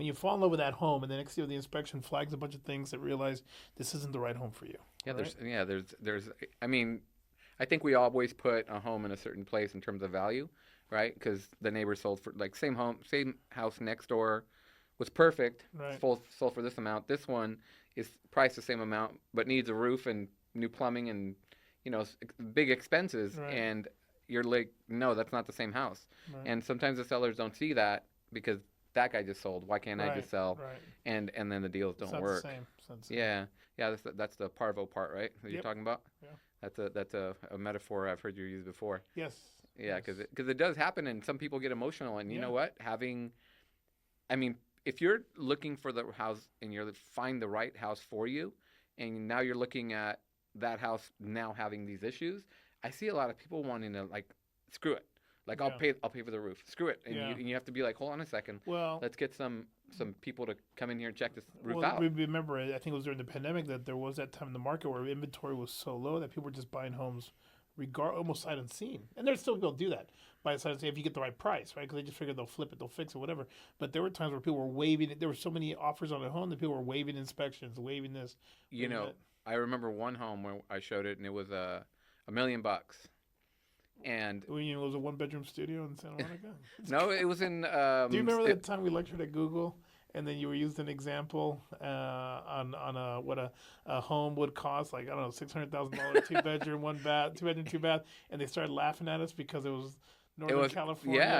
when you fall in love with that home, and the next year the inspection flags a bunch of things that realize this isn't the right home for you. Yeah, Right? there's. I mean, I think we always put a home in a certain place in terms of value, right? Because the neighbor sold for like same house next door was perfect, Right. sold for this amount. This one is priced the same amount, but needs a roof and new plumbing and big expenses. Right. And you're like, no, that's not the same house. Right. And sometimes the sellers don't see that because that guy just sold. Why can't I Right. just sell? Right. And then the deals It's don't not the work. same. It's not the same. Yeah, yeah. That's the parvo part, right? That you're Yep. talking about. Yeah. That's a metaphor I've heard you use before. Yes. Yeah, Yes. because it does happen, and some people get emotional. And you Yeah. know what? I mean, if you're looking for the house and you're find the right house for you, and now you're looking at that house now having these issues, I see a lot of people wanting to like screw it. Like Yeah. I'll pay for the roof. Screw it, and Yeah. you have to be like, hold on a second, Well, let's get some people to come in here and check this roof well, out. remember, I think it was during the pandemic that there was that time in the market where inventory was so low that people were just buying homes, almost sight unseen. And there's still people do that by sight unseen if you get the right price, right? Because they just figure they'll flip it, they'll fix it, whatever. But there were times where people were waiving it. There were so many offers on a home that people were waiving inspections, waiving this, You waiving know, that. I remember one home where I showed it, and it was $1 million, and When it was a one-bedroom studio in Santa Monica. no, it was in. Do you remember that time we lectured at Google, and then you were used an example on what a home would cost, like I don't know, $600,000, two bedroom, one bath, two bedroom, two bath, and they started laughing at us because it was It Northern was California. yeah.